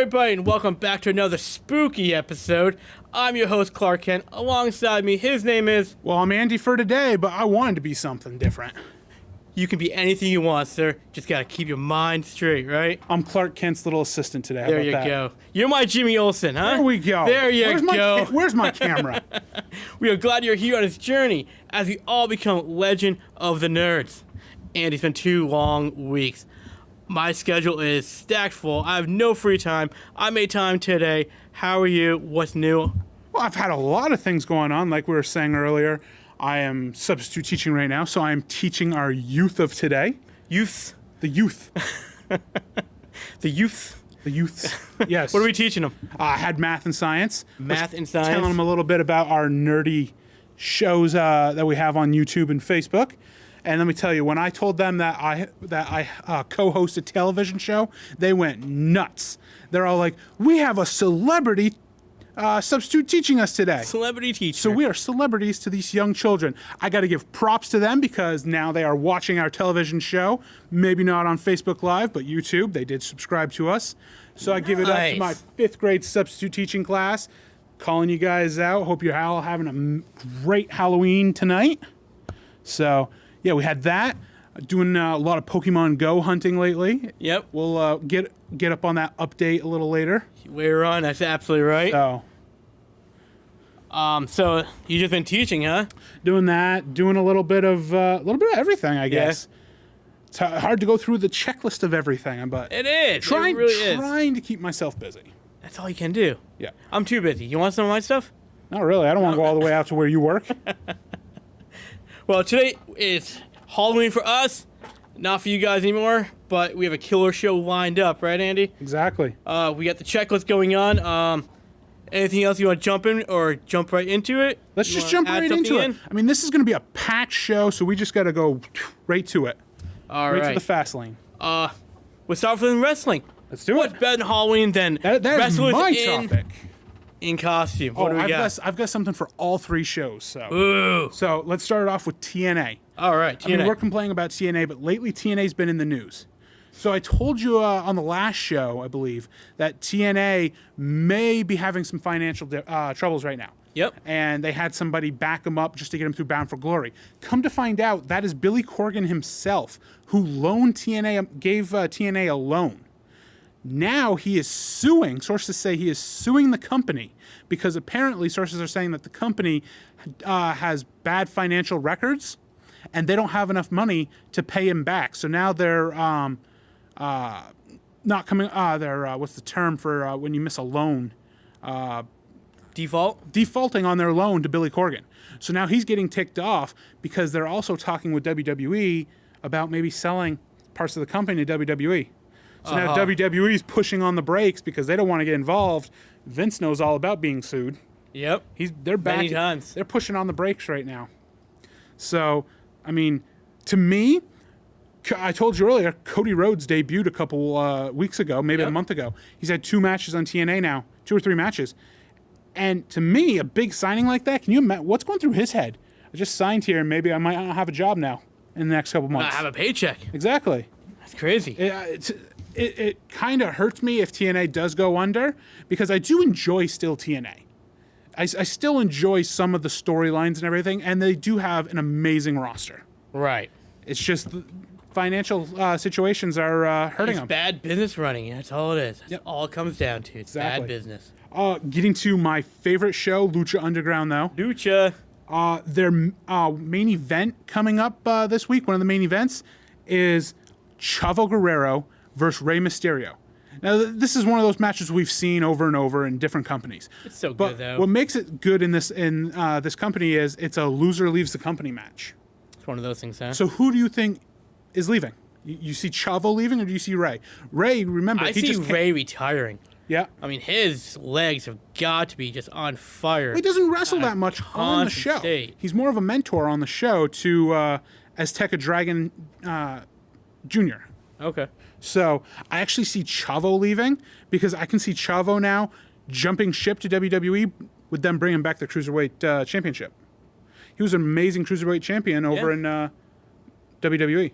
everybody, and welcome back to another spooky episode. I'm your host, Clark Kent. Alongside me, his name is... Well, I'm Andy for today, but I wanted to be something different. You can be anything you want, sir. Just gotta keep your mind straight, right? I'm Clark Kent's little assistant today. How There about you that? go. You're my Jimmy Olsen, huh? There we go. There you go. Where's my camera? We are glad you're here on this journey as we all become legend of the nerds. And it's been 2 long weeks. My schedule is stacked full. I have no free time. I made time today. How are you? What's new? Well, I've had a lot of things going on. Like we were saying earlier, I am substitute teaching right now, so I'm teaching our youth of today. Youth. The youth. The youth. The youths. Yes. What are we teaching them? I had math and science. Math and science. Telling them a little bit about our nerdy shows that we have on YouTube and Facebook. And let me tell you, when I told them that I co-host a television show, they went nuts. They're all like, "We have a celebrity substitute teaching us today." Celebrity teacher. So we are celebrities to these young children. I got to give props to them because now they are watching our television show. Maybe not on Facebook Live, but YouTube. They did subscribe to us. So I give it up to my 5th grade substitute teaching class. Calling you guys out. Hope you're all having a great Halloween tonight. So... yeah, we had that. Doing a lot of Pokemon Go hunting lately. Yep. We'll get up on that update a little later. Later on, that's absolutely right. So you just been teaching, huh? doing that, doing a little bit of everything, I guess. It's hard to go through the checklist of everything, but It is. trying It really is. to keep myself busy. That's all you can do. Yeah. I'm too busy. You want some of my stuff? Not really. I don't want to go all the way out to where you work. Well, today is Halloween for us. Not for you guys anymore, but we have a killer show lined up, right, Andy? Exactly. We got the checklist going on. Anything else you want to jump in or jump right into it? Let's just jump right into it. I mean, this is going to be a packed show, so we just got to go right to it. All right right. to the fast lane. We'll start with wrestling. Let's do What's it. better than Halloween than That is wrestlers my in topic. costume? What do we got? I've got something for all 3 shows. Ooh. So let's start it off with TNA. All right, TNA. I mean, we're complaining about TNA, but lately TNA's been in the news. So I told you on the last show, I believe, that TNA may be having some financial troubles right now. Yep. And they had somebody back them up just to get them through Bound for Glory. Come to find out, that is Billy Corgan himself who loaned TNA, gave TNA a loan. Now he is suing, sources say he is suing the company because apparently sources are saying that the company has bad financial records and they don't have enough money to pay him back. So now they're not coming, what's the term for when you miss a loan? Defaulting on their loan to Billy Corgan. So now he's getting ticked off because they're also talking with WWE about maybe selling parts of the company to WWE. So now WWE's pushing on the brakes because they don't want to get involved. Vince knows all about being sued. Yep. They're back. Many times. They're pushing on the brakes right now. So, I mean, to me, I told you earlier, Cody Rhodes debuted a couple weeks ago, maybe a month ago. He's had 2 matches on TNA now, 2 or 3 matches. And to me, a big signing like that, can you imagine what's going through his head? I just signed here and maybe I might not have a job now in the next couple months. Not have a paycheck. Exactly. That's crazy. It kind of hurts me if TNA does go under because I do enjoy still TNA. I still enjoy some of the storylines and everything, and they do have an amazing roster. Right. It's just the financial situations are hurting them. It's bad business running. That's all it is. That's all it comes down to. It's bad business. Getting to my favorite show, Lucha Underground, though. Lucha. Their main event coming up this week, one of the main events, is Chavo Guerrero versus Rey Mysterio. Now, this is one of those matches we've seen over and over in different companies. It's so but good, though. What makes it good in this company is it's a loser leaves the company match. It's one of those things, huh? So who do you think is leaving? You see Chavo leaving, or do you see Rey? Rey, remember, I see Rey retiring. Yeah. I mean, his legs have got to be just on fire. He doesn't wrestle that much on the show. He's more of a mentor on the show to Azteca Dragon Jr. Okay. So I actually see Chavo leaving because I can see Chavo now jumping ship to WWE with them bringing back the Cruiserweight Championship. He was an amazing Cruiserweight champion over in WWE.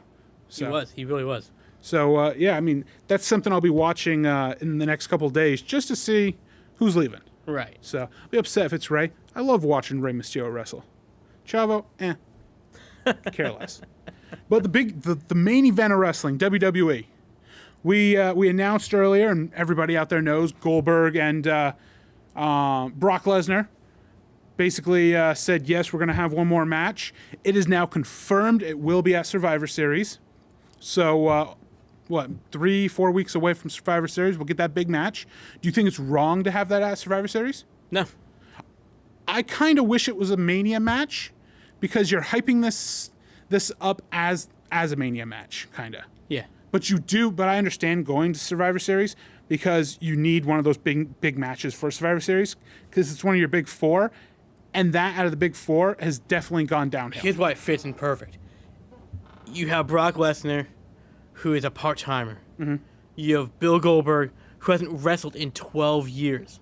So, He really was. So, yeah, I mean, that's something I'll be watching in the next couple of days just to see who's leaving. Right. So, I'll be upset if it's Rey. I love watching Rey Mysterio wrestle. Chavo, care less. But the main event of wrestling, WWE. We announced earlier, and everybody out there knows, Goldberg and Brock Lesnar basically said, yes, we're going to have one more match. It is now confirmed it will be at Survivor Series. So, 3-4 weeks away from Survivor Series, we'll get that big match. Do you think it's wrong to have that at Survivor Series? No. I kind of wish it was a Mania match because you're hyping this up as a Mania match, kind of. Yeah. But I understand going to Survivor Series because you need one of those big matches for Survivor Series because it's one of your big four, and that out of the big four has definitely gone downhill. Here's why it fits in perfect. You have Brock Lesnar, who is a part-timer. Mm-hmm. You have Bill Goldberg, who hasn't wrestled in 12 years.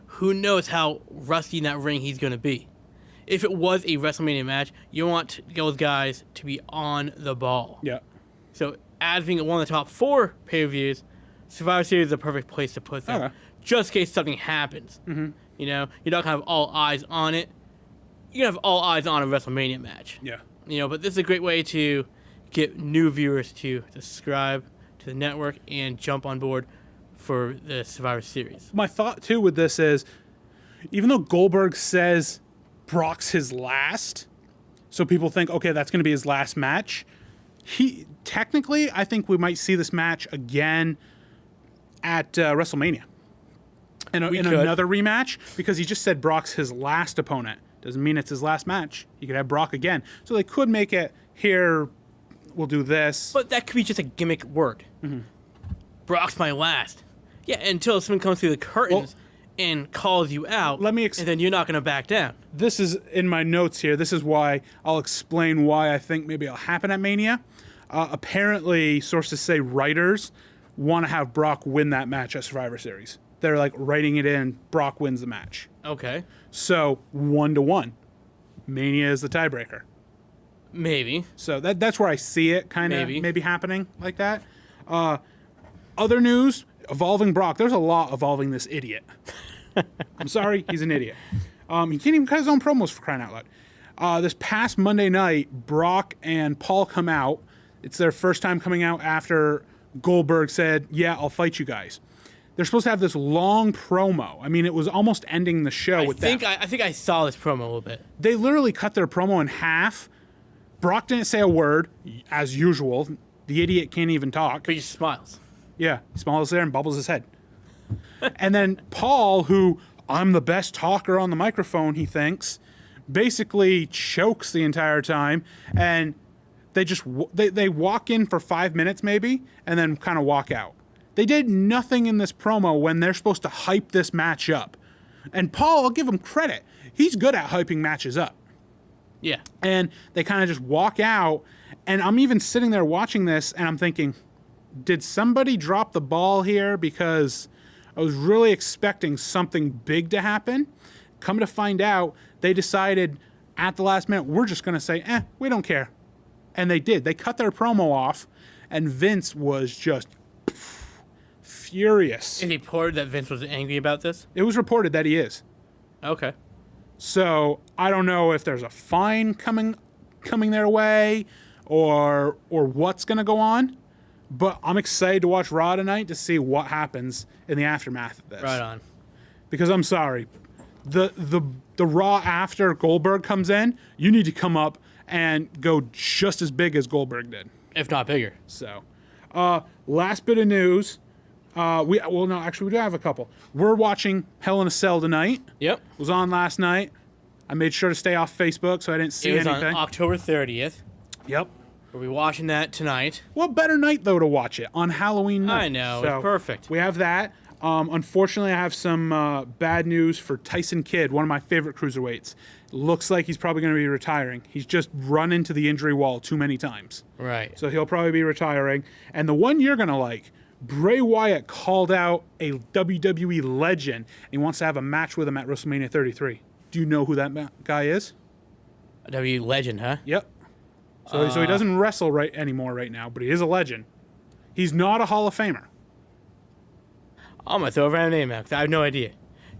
Who knows how rusty in that ring he's going to be. If it was a WrestleMania match, you want those guys to be on the ball. Yeah. So, as being one of the top 4 pay-per-views, Survivor Series is the perfect place to put them. Okay. Just in case something happens. Mm-hmm. You know, you're not going to have all eyes on it. You're going to have all eyes on a WrestleMania match. Yeah. You know, but this is a great way to get new viewers to subscribe to the network and jump on board for the Survivor Series. My thought, too, with this is, even though Goldberg says Brock's his last, so people think, okay, that's going to be his last match, technically, I think we might see this match again at WrestleMania. In another rematch, because he just said Brock's his last opponent. Doesn't mean it's his last match. He could have Brock again. So they could make it, here, we'll do this. But that could be just a gimmick word. Mm-hmm. Brock's my last. Yeah, until someone comes through the curtains and calls you out, and then you're not going to back down. This is in my notes here. This is why I'll explain why I think maybe it'll happen at Mania. Apparently, sources say writers want to have Brock win that match at Survivor Series. They're like writing it in, Brock wins the match. Okay. So 1-1. Mania is the tiebreaker. Maybe. So that's where I see it kind of maybe happening like that. Other news, evolving Brock. There's a lot evolving this idiot. I'm sorry, he's an idiot. He can't even cut his own promos, for crying out loud. This past Monday night, Brock and Paul come out. It's their first time coming out after Goldberg said, yeah, I'll fight you guys. They're supposed to have this long promo. I mean, it was almost ending the show with that. I think I saw this promo a little bit. They literally cut their promo in half. Brock didn't say a word, as usual. The idiot can't even talk. But he just smiles. Yeah, he smiles there and bubbles his head. And then Paul, who, I'm the best talker on the microphone, he thinks, basically chokes the entire time. And they just they walk in for 5 minutes maybe, and then kind of walk out. They did nothing in this promo when they're supposed to hype this match up. And Paul, I'll give him credit. He's good at hyping matches up. Yeah. And they kind of just walk out. And I'm even sitting there watching this, and I'm thinking, did somebody drop the ball here? Because I was really expecting something big to happen. Come to find out, they decided at the last minute, we're just going to say, we don't care. And they did. They cut their promo off, and Vince was just furious. Is it reported that Vince was angry about this? It was reported that he is. Okay. So I don't know if there's a fine coming their way or what's going to go on, but I'm excited to watch Raw tonight to see what happens in the aftermath of this. Right on. Because I'm sorry, the Raw after Goldberg comes in, you need to come up and go just as big as Goldberg did, if not bigger. So, last bit of news. We do have a couple. We're watching Hell in a Cell tonight. Yep. It was on last night. I made sure to stay off Facebook so I didn't see anything. It was on October 30th. Yep. We'll be watching that tonight. What better night, though, to watch it? On Halloween night. I know. It's perfect. We have that. Unfortunately, I have some bad news for Tyson Kidd, one of my favorite cruiserweights. Looks like he's probably going to be retiring. He's just run into the injury wall too many times. Right. So he'll probably be retiring. And the one you're going to like, Bray Wyatt called out a WWE legend, and he wants to have a match with him at WrestleMania 33. Do you know who that guy is? A WWE legend, huh? Yep. So he doesn't wrestle anymore right now, but he is a legend. He's not a Hall of Famer. I'm gonna throw a random name out because I have no idea.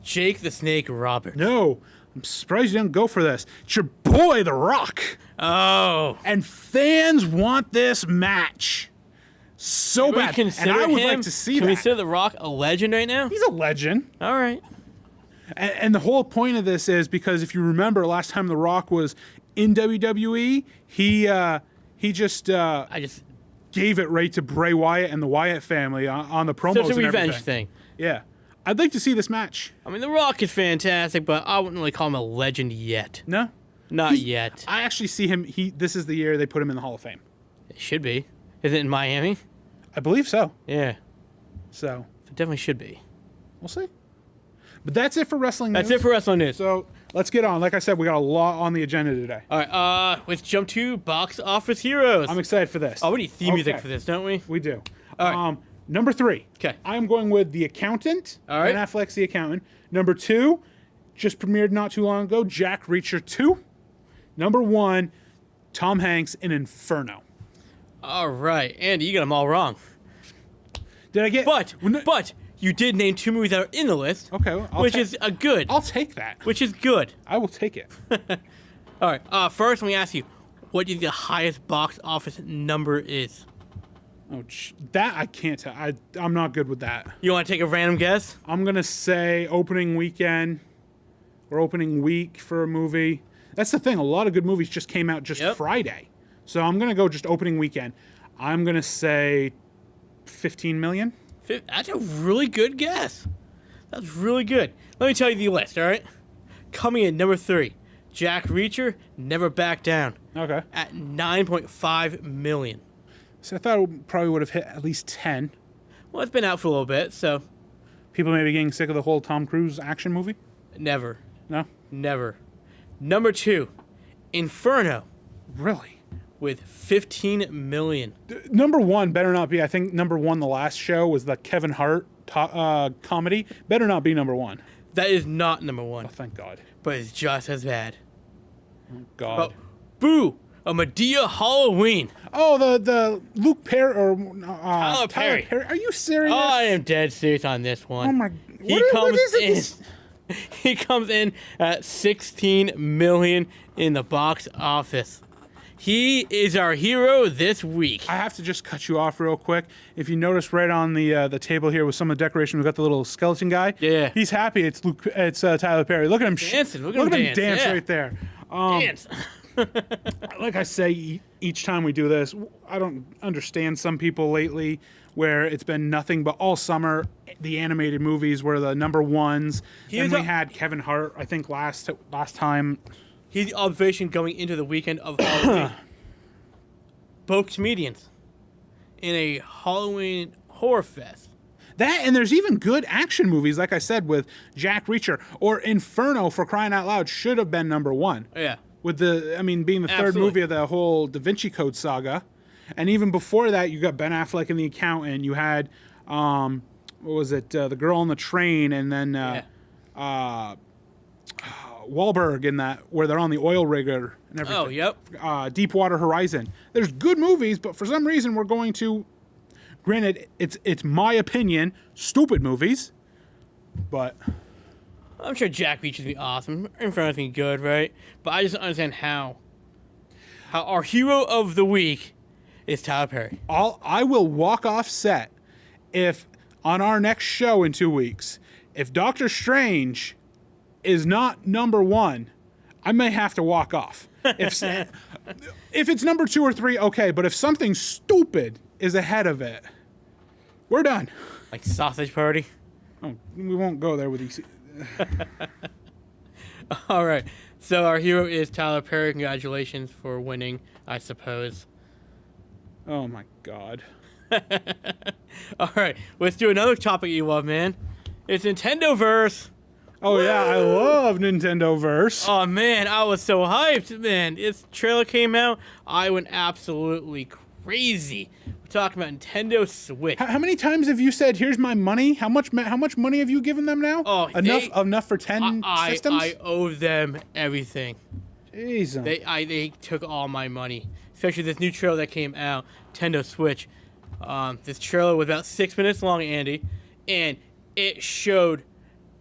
Jake the Snake Roberts. No. I'm surprised you didn't go for this. It's your boy, The Rock. Oh. And fans want this match so bad. And I would like to see that. Can we consider The Rock a legend right now? He's a legend. All right. And the whole point of this is because if you remember last time The Rock was in WWE, he just gave it right to Bray Wyatt and the Wyatt family on the promos. So it's a and revenge everything. thing. Yeah. I'd like to see this match. I mean, The Rock is fantastic, but I wouldn't really call him a legend yet. No? Not yet. I actually see him. This is the year they put him in the Hall of Fame. It should be. Is it in Miami? I believe so. Yeah. So. It definitely should be. We'll see. But that's it for wrestling news. That's it for wrestling news. So let's get on. Like I said, we got a lot on the agenda today. All right. Let's jump to Box Office Heroes. I'm excited for this. Oh, we need theme music for this, don't we? We do. All right. Number 3. Okay. I'm going with The Accountant. All right. Ben Affleck's The Accountant. Number 2, just premiered not too long ago, Jack Reacher 2. Number 1, Tom Hanks in Inferno. All right. Andy, you got them all wrong. Did I get... But you did name 2 movies that are in the list. Okay. Which is a good. I'll take that. Which is good. I will take it. All right. First, let me ask you, what do you think the highest box office number is? Oh, that I can't tell. I'm not good with that. You want to take a random guess? I'm going to say opening weekend or opening week for a movie. That's the thing. A lot of good movies just came out just Friday. So I'm going to go just opening weekend. I'm going to say 15 million. That's a really good guess. That's really good. Let me tell you the list, all right? Coming in number 3, Jack Reacher, Never Back Down. Okay. At 9.5 million. So I thought it probably would have hit at least 10. Well, it's been out for a little bit, so. People may be getting sick of the whole Tom Cruise action movie? Never. No? Never. Number 2, Inferno. Really? With 15 million. Number 1 better not be. I think number 1, the last show, was the Kevin Hart comedy. Better not be number 1. That is not number 1. Oh, thank God. But it's just as bad. Oh, God. Boo! A Medea Halloween. Oh, the Luke Perry or Tyler Perry. Are you serious? Oh, I am dead serious on this one. Oh my! What is it? He comes in at 16 million in the box office. He is our hero this week. I have to just cut you off real quick. If you notice, right on the table here with some of the decoration, we've got the little skeleton guy. Yeah, he's happy. It's Tyler Perry. Look at him dancing. Look at him dance right there. Dance. Like I say each time we do this, I don't understand some people lately where it's been nothing but all summer the animated movies were the number ones. And we had Kevin Hart, I think last time. He's the observation going into the weekend of Halloween. Both comedians in a Halloween horror fest. That, and there's even good action movies, like I said, with Jack Reacher or Inferno, for crying out loud, should have been number 1. Yeah. With being the third movie of the whole Da Vinci Code saga. And even before that, you got Ben Affleck in The Accountant. You had, what was it, The Girl on the Train, and then Wahlberg in that, where they're on the oil rigger and everything. Oh, yep. Deepwater Horizon. There's good movies, but for some reason we're going to, granted, it's my opinion, stupid movies, but... I'm sure Jack Reacher's be awesome. Inferno's be good, right? But I just don't understand how our hero of the week is Tyler Perry. I will walk off set if on our next show in 2 weeks, if Doctor Strange is not number 1, I may have to walk off. If it's number 2 or 3, okay. But if something stupid is ahead of it, we're done. Like Sausage Party? Oh, we won't go there with these. All right. So our hero is Tyler Perry. Congratulations for winning, I suppose. Oh, my God. All right. Let's do another topic you love, man. It's Nintendoverse. Oh, Woo! yeah. I love Nintendoverse. Oh, man. I was so hyped, man. This trailer came out. I went absolutely crazy. We're talking about Nintendo Switch. How many times have you said, here's my money? How much money have you given them now? Oh, enough for 10 systems? I owe them everything. Jeez. They took all my money. Especially this new trailer that came out, Nintendo Switch. This trailer was about 6 minutes long, Andy, and it showed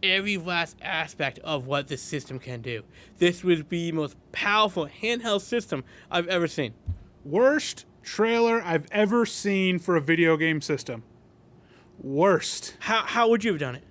every last aspect of what this system can do. This would be the most powerful handheld system I've ever seen. Worst trailer I've ever seen for a video game system. Worst. How would you have done it?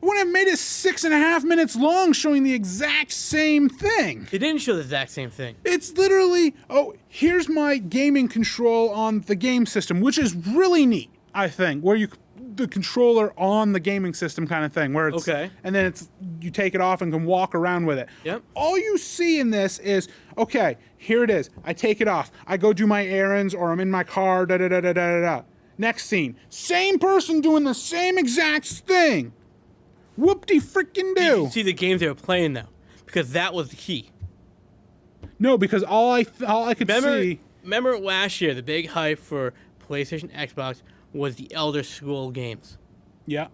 I wouldn't have made it 6.5 minutes long showing the exact same thing. It didn't show the exact same thing. It's literally, oh, here's my gaming control on the game system, which is really neat, I think, where the controller on the gaming system kind of thing, where it's, okay. And then you take it off and can walk around with it. Yep. All you see in this is, okay, here it is. I take it off. I go do my errands, or I'm in my car, da-da-da-da-da-da. Next scene, same person doing the same exact thing. Whoop-de-frickin-do. You can see the games they were playing, though, because that was the key. No, because all I could see... Remember last year, the big hype for PlayStation, Xbox was the Elder Scroll games. Yeah.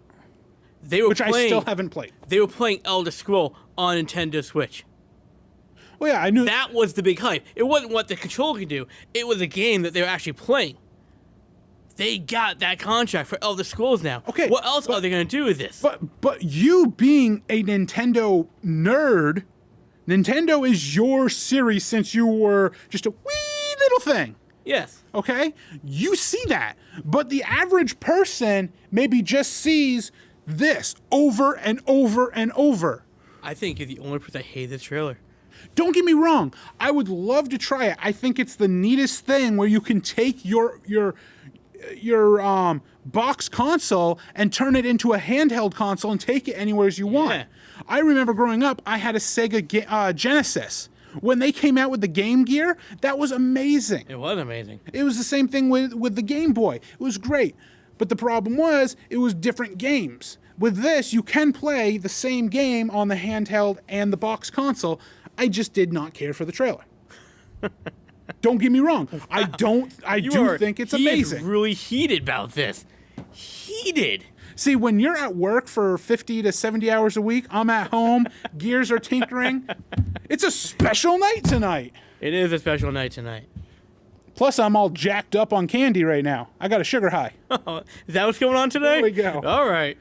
Which I still haven't played. They were playing Elder Scroll on Nintendo Switch. Well, yeah, I knew... That was the big hype. It wasn't what the controller could do. It was a game that they were actually playing. They got that contract for Elder Scrolls now. Okay. What else are they going to do with this? But you being a Nintendo nerd, Nintendo is your series since you were just a wee little thing. Yes. Okay? You see that. But the average person maybe just sees this over and over and over. I think you're the only person that hates this trailer. Don't get me wrong. I would love to try it. I think it's the neatest thing where you can take your box console and turn it into a handheld console and take it anywhere as you want. I remember growing up, I had a Sega Genesis. When they came out with the Game Gear, that was amazing. It was amazing. It was the same thing with the Game Boy. It was great. But the problem was, it was different games. With this, you can play the same game on the handheld and the box console. I just did not care for the trailer. Don't get me wrong. I do think it's amazing. He is really heated about this. Heated. See, when you're at work for 50 to 70 hours a week, I'm at home, gears are tinkering. It's a special night tonight. It is a special night tonight. Plus, I'm all jacked up on candy right now. I got a sugar high. Is that what's going on today? There we go. All right.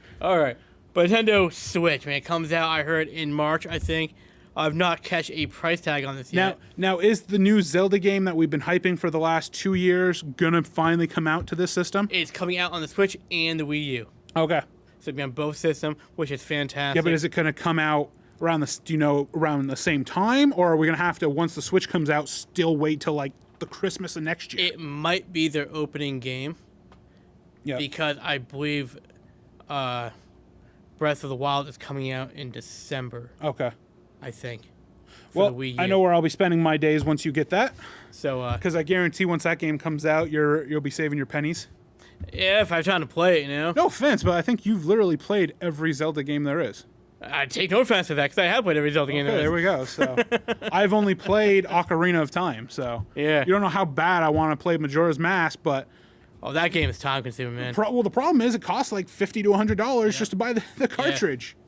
But Nintendo Switch, man, it comes out, I heard, in March, I think. I've not catch a price tag on this yet. Now, is the new Zelda game that we've been hyping for the last 2 years gonna finally come out to this system? It's coming out on the Switch and the Wii U. Okay. So it'll be on both systems, which is fantastic. Yeah, but is it gonna come out around around the same time, or are we gonna have to, once the Switch comes out, still wait till like the Christmas of next year? It might be their opening game. Yeah. Because I believe Breath of the Wild is coming out in December. Okay. I think. Well, I know where I'll be spending my days once you get that. So, because I guarantee once that game comes out, you'll be saving your pennies. Yeah, if I have time to play it, you know. No offense, but I think you've literally played every Zelda game there is. I take no offense to that because I have played every Zelda game there is. There we go. So, I've only played Ocarina of Time. So, yeah, you don't know how bad I want to play Majora's Mask, but. Oh, that game is time consuming, man. Well, the problem is it costs like $50 to $100 just to buy the cartridge. Yeah.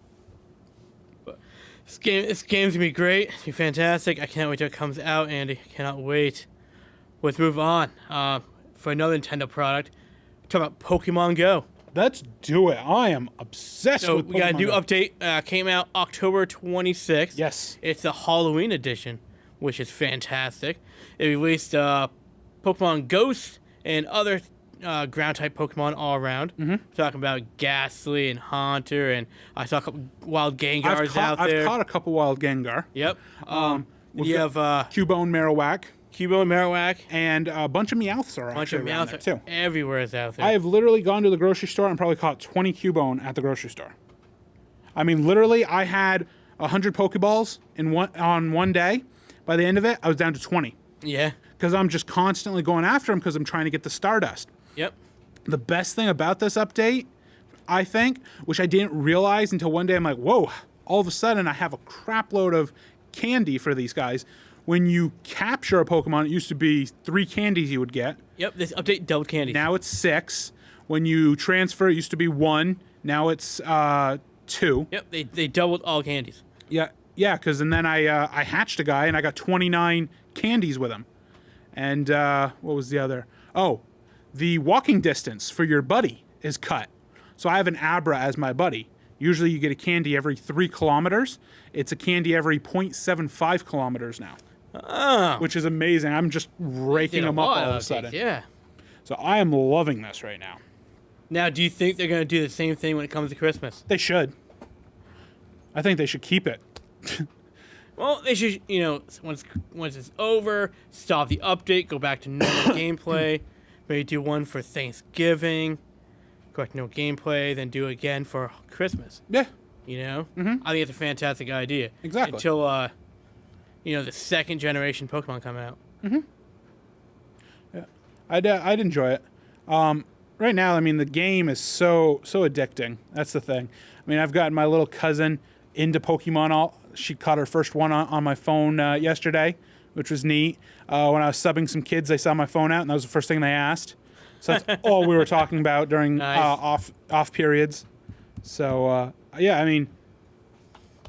This game's gonna be great. It's gonna be fantastic. I can't wait till it comes out, Andy. I cannot wait. Let's move on. For another Nintendo product, talk about Pokemon Go. Let's do it. I am obsessed with Pokemon. We got a new update. Came out October 26th. Yes. It's the Halloween edition, which is fantastic. It released Pokemon Ghost and other ground-type Pokemon all around. Mm-hmm. Talking about Ghastly and Haunter, and I saw a couple wild Gengars out there. I've caught a couple wild Gengar. Yep. You have Cubone, Marowak. Cubone, Marowak. And a bunch of Meowths are actually around there, too. Everywhere is out there. I have literally gone to the grocery store and probably caught 20 Cubone at the grocery store. I mean, literally, I had 100 Pokeballs on one day. By the end of it, I was down to 20. Yeah. Because I'm just constantly going after them because I'm trying to get the Stardust. Yep. The best thing about this update, I think, which I didn't realize until one day, I'm like, whoa, all of a sudden I have a crap load of candy for these guys. When you capture a Pokemon, it used to be 3 candies you would get. Yep, this update doubled candies. Now it's 6. When you transfer, it used to be 1. Now it's 2. Yep, they doubled all candies. Yeah, because and then I hatched a guy and I got 29 candies with him. And what was the other? Oh, the walking distance for your buddy is cut. So I have an Abra as my buddy. Usually you get a candy every 3 kilometers. It's a candy every 0.75 kilometers now. Oh. Which is amazing. I'm just raking them up all of a sudden. Yeah. So I am loving this right now. Now, do you think they're going to do the same thing when it comes to Christmas? They should. I think they should keep it. Well, they should, once it's over, stop the update, go back to normal gameplay, maybe do one for Thanksgiving, go back to normal gameplay, then do it again for Christmas. Yeah. Mm-hmm. I think it's a fantastic idea. Exactly. Until, the second generation Pokemon come out. Mm-hmm. Yeah. I'd enjoy it. Right now, I mean, the game is so addicting. That's the thing. I mean, I've gotten my little cousin into Pokemon. She caught her first one on my phone yesterday, which was neat. When I was subbing some kids, they saw my phone out, and that was the first thing they asked. So that's all we were talking about during Nice. off periods. So, yeah, I mean,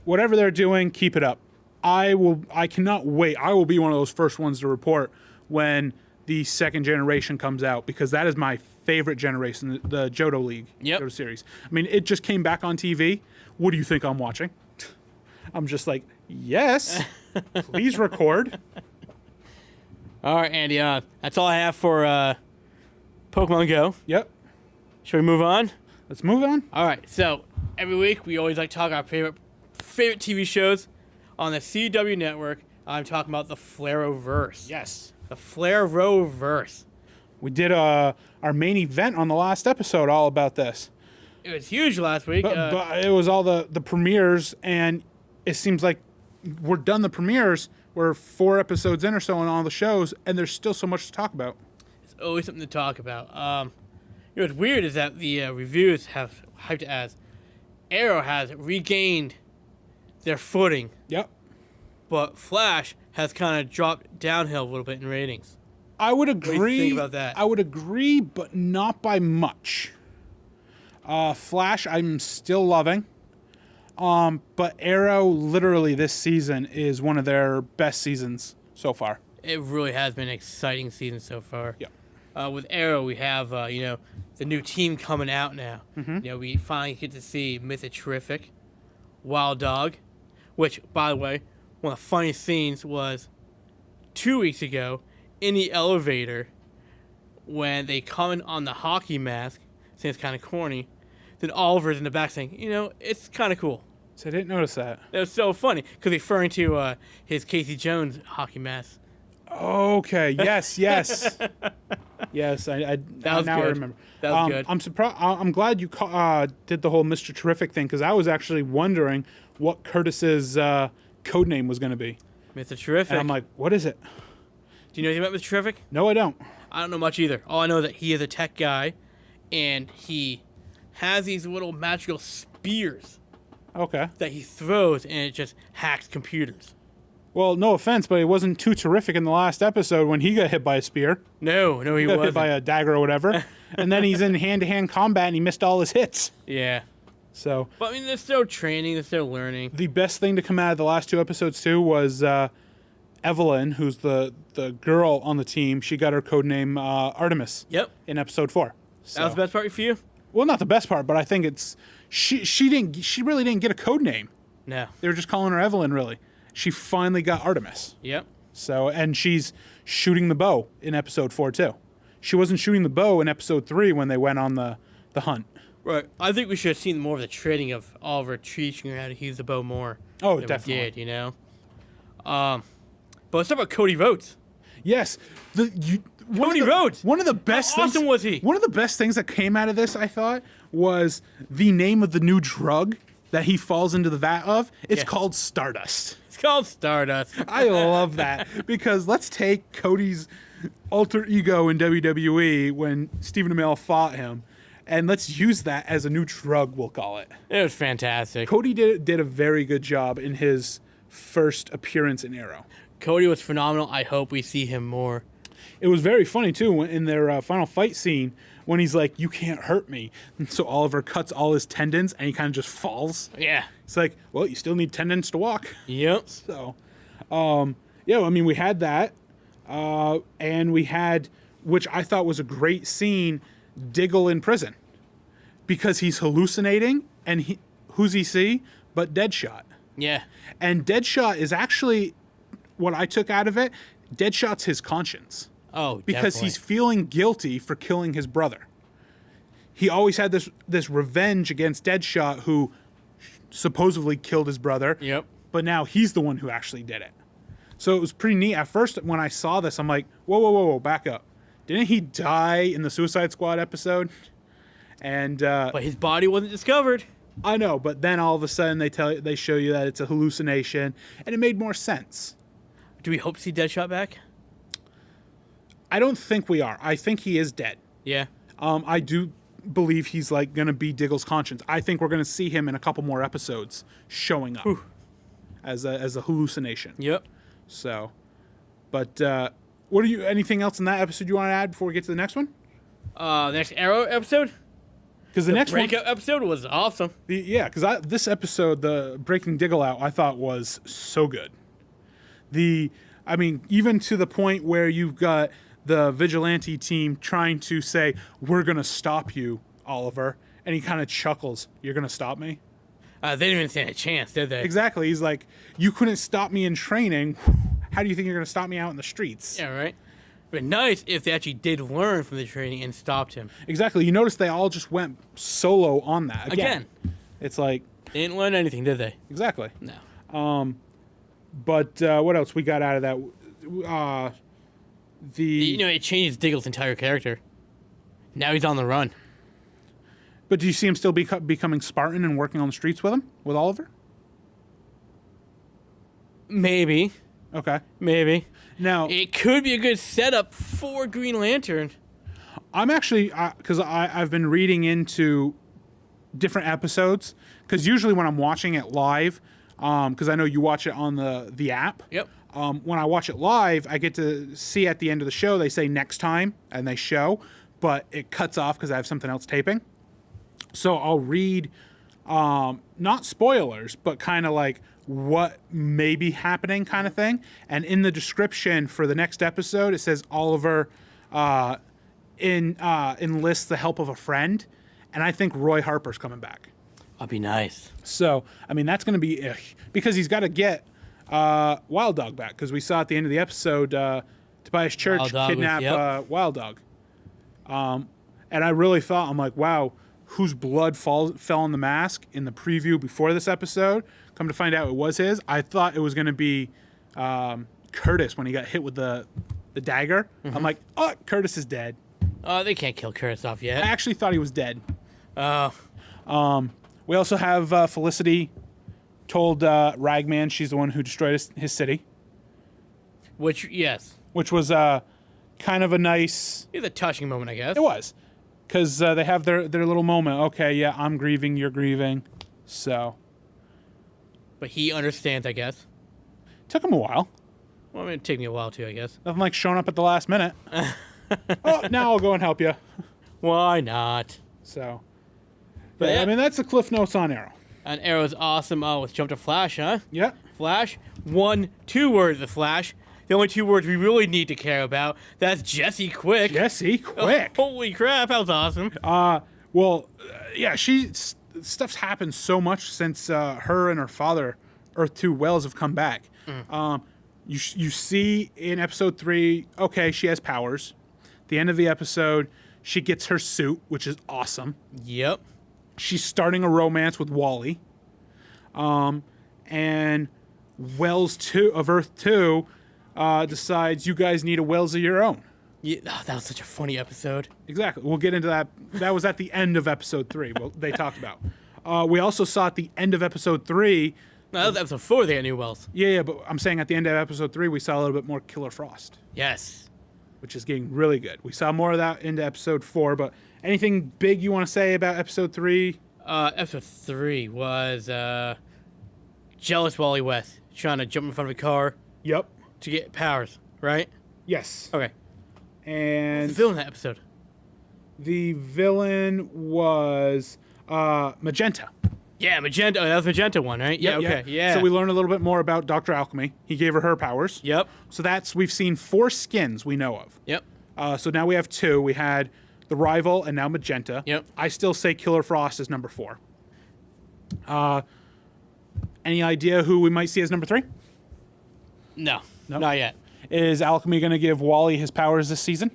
whatever they're doing, keep it up. I cannot wait. I will be one of those first ones to report when the second generation comes out, because that is my favorite generation, the Johto League, Johto series. I mean, it just came back on TV. What do you think I'm watching? I'm just like, yes, please record. All right, Andy, that's all I have for Pokemon Go. Yep. Should we move on? Let's move on. All right, so every week we always like to talk about our favorite TV shows on the CW network. I'm talking about the Flareverse. Yes. The Flareverse. We did our main event on the last episode all about this. It was huge last week. But it was all the premieres, and it seems like we're done the premieres. We're 4 episodes in or so on all the shows, and there's still so much to talk about. There's always something to talk about. What's weird is that the reviews have hyped it as Arrow has regained their footing. Yep. But Flash has kind of dropped downhill a little bit in ratings. I would agree. What do you think about that? I would agree, but not by much. Flash, I'm still loving. But Arrow, literally this season is one of their best seasons so far. It really has been an exciting season so far. Yeah. With Arrow, we have the new team coming out now. Mm-hmm. We finally get to see Mr. Terrific, Wild Dog, which, by the way, one of the funniest scenes was 2 weeks ago in the elevator when they comment on the hockey mask, saying it's kind of corny. Then Oliver's in the back saying, it's kind of cool. So I didn't notice that. It was so funny because referring to his Casey Jones hockey mask. Okay. Yes. Yes. Yes. That was now good. I remember. That was good. I'm surprised. I'm glad you did the whole Mr. Terrific thing, because I was actually wondering what Curtis's code name was going to be. Mr. Terrific. And I'm like, what is it? Do you know anything about Mr. Terrific? No, I don't. I don't know much either. All I know is that he is a tech guy, and he has these little magical spears Okay. that he throws, and it just hacks computers. Well, no offense, but it wasn't too terrific in the last episode when he got hit by a spear. No, he Got hit wasn't. by a dagger or whatever. And then he's in hand-to-hand combat and he missed all his hits. Yeah. So But, I mean, they're still training. They're still learning. the best thing to come out of the last 2 episodes, too, was Evelyn, who's the girl on the team. She got her code name Artemis Yep. in episode 4. So, That was the best part for you? well, not the best part, but I think it's... She really didn't get a code name. No. They were just calling her Evelyn, really. She finally got Artemis. Yep. So, and she's shooting the bow in episode 4 too. She wasn't shooting the bow in episode 3 when they went on the hunt. Right. I think we should have seen more of the training of Oliver teaching her how to use the bow more. Oh, than definitely. We did, But let's talk about Cody Rhodes. Yes, Cody Rhodes. One of the best How things. awesome was he? One of the best things that came out of this, I thought, was the name of the new drug that he falls into the vat of. It's Yeah. called Stardust. It's called Stardust. I love that because let's take Cody's alter ego in WWE when Stephen Amell fought him, and let's use that as a new drug, we'll call it. It was fantastic. Cody did a very good job in his first appearance in Arrow. Cody was phenomenal. I hope we see him more. It was very funny, too, in their final fight scene when he's like, you can't hurt me. And so Oliver cuts all his tendons and he kind of just falls. Yeah. It's like, well, you still need tendons to walk. Yep. So, yeah, I mean, we had that. And we had which I thought was a great scene, Diggle in prison. Because he's hallucinating, and who's he see? But Deadshot. Yeah. And Deadshot is actually, what I took out of it, Deadshot's his conscience. Oh, because definitely. he's feeling guilty for killing his brother. He always had this revenge against Deadshot, who supposedly killed his brother. Yep. But now he's the one who actually did it. So it was pretty neat. At first, when I saw this, I'm like, whoa, back up. Didn't he die in the Suicide Squad episode? And but his body wasn't discovered. I know, but then all of a sudden they show you that it's a hallucination, and it made more sense. Do we hope to see Deadshot back? I don't think we are. I think he is dead. Yeah. I do believe he's like going to be Diggle's conscience. I think we're going to see him in a couple more episodes showing up as a hallucination. Yep. So, but anything else in that episode you want to add before we get to the next one? The next Arrow episode? Because the next breakup episode was awesome. Because this episode, the Breaking Diggle Out, I thought was so good. Even to the point where you've got the vigilante team trying to say, we're going to stop you, Oliver. And he kind of chuckles, you're going to stop me? They didn't even stand a chance, did they? Exactly. He's like, you couldn't stop me in training. How do you think you're going to stop me out in the streets? Yeah, right. But nice if they actually did learn from the training and stopped him. Exactly. You notice they all just went solo on that. Again. It's like... They didn't learn anything, did they? Exactly. No. But what else we got out of that? It changes Diggle's entire character. Now he's on the run. But do you see him still becoming Spartan and working on the streets with him? With Oliver? Maybe. Okay. Maybe. Now... It could be a good setup for Green Lantern. I'm actually... Because I've been reading into different episodes. Because usually when I'm watching it live... Because I know you watch it on the app. Yep. When I watch it live, I get to see at the end of the show, they say next time, and they show. But it cuts off because I have something else taping. So I'll read... not spoilers, but kind of like... what may be happening kind of thing. And in the description for the next episode, it says Oliver enlists the help of a friend. And I think Roy Harper's coming back. That'd be nice. So, that's going to be... because he's got to get Wild Dog back. Because we saw at the end of the episode, Tobias Church kidnap Wild Dog. And I really thought, I'm like, wow, whose blood fell on the mask in the preview before this episode. Come to find out it was his. I thought it was going to be Curtis when he got hit with the dagger. Mm-hmm. I'm like, oh, Curtis is dead. Oh, they can't kill Curtis off yet. I actually thought he was dead. Oh. We also have Felicity told Ragman she's the one who destroyed his city. Which was kind of a nice... It's a touching moment, I guess. It was. Because they have their little moment. Okay, yeah, I'm grieving, you're grieving. So... But he understands, I guess. Took him a while. Well, it'd take me a while, too, I guess. Nothing like showing up at the last minute. Oh, now I'll go and help you. Why not? So... But, yeah. That's the Cliff Notes on Arrow. And Arrow's awesome. Oh, let's jump to Flash, huh? Yeah. Flash. 1-2 words of Flash. The only 2 words we really need to care about. That's Jesse Quick. Jesse Quick. Oh, holy crap, that was awesome. Stuff's happened so much since her and her father, Earth 2 Wells, have come back. You see in episode 3, okay, she has powers. At the end of the episode, she gets her suit, which is awesome. Yep. She's starting a romance with Wally. And Wells of Earth 2 decides you guys need a Wells of your own. Yeah, that was such a funny episode. Exactly. We'll get into that. That was at the end of episode 3. They talked about. We also saw at the end of episode 3. No, that was episode 4. They had new Wells. Yeah, but I'm saying at the end of episode 3, we saw a little bit more Killer Frost. Yes. Which is getting really good. We saw more of that into episode 4. But anything big you want to say about episode 3? Episode 3 was jealous Wally West trying to jump in front of a car. Yep. To get powers, right? Yes. Okay. And what's the villain in that episode? The villain was Magenta. Yeah, Magenta. Oh, that was Magenta one, right? Yep, yeah, okay. Yeah. So we learned a little bit more about Dr. Alchemy. He gave her powers. Yep. So we've seen 4 skins we know of. Yep. So now we have 2. We had the Rival and now Magenta. Yep. I still say Killer Frost is number 4. Any idea who we might see as number 3? No, Nope. not yet. Is Alchemy going to give Wally his powers this season?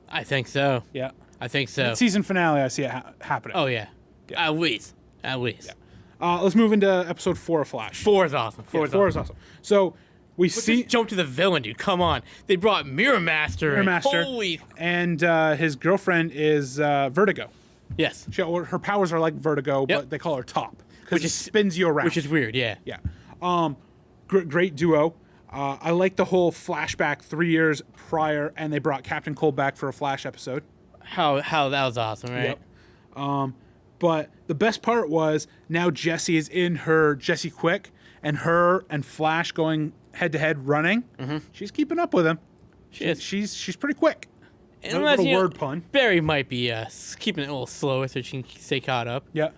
I think so. Yeah. I think so. Season finale, I see it happening. Oh, yeah. At least. Let's move into episode 4 of Flash. 4 is awesome. 4 is awesome. So we Let's see... just jump to the villain, dude. Come on. They brought Mirror Master. Holy... And his girlfriend is Vertigo. Yes. Her powers are like Vertigo, but they call her Top. Because it spins you around. Which is weird, yeah. Yeah. Great duo. I like the whole flashback 3 years prior, and they brought Captain Cold back for a Flash episode. How that was awesome, right? Yep. But the best part was now Jessie is in her Jessie Quick, and her and Flash going head to head running. Mm-hmm. She's keeping up with him. She's pretty quick. Unless, a word pun. Barry might be keeping it a little slower so she can stay caught up. Yeah.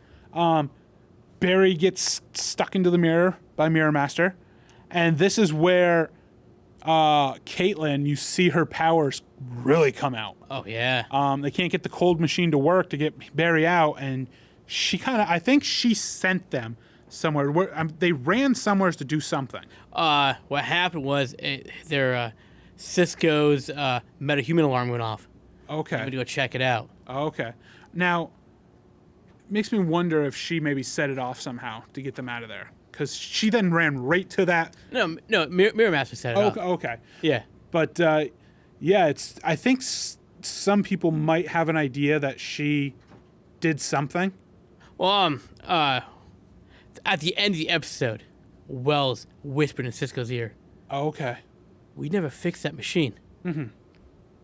Barry gets stuck into the mirror by Mirror Master, and this is where Caitlin, you see her powers really come out. Oh, yeah. They can't get the cold machine to work to get Barry out, and I think she sent them somewhere. They ran somewhere to do something. What happened was Cisco's metahuman alarm went off. Okay. I'm going to go check it out. Okay. Now, makes me wonder if she maybe set it off somehow to get them out of there. Because she then ran right to that. No, Mirror Master set it off. Okay. Yeah. But, I think some people might have an idea that she did something. Well, at the end of the episode, Wells whispered in Cisco's ear. Oh, okay. We never fixed that machine. Mm-hmm.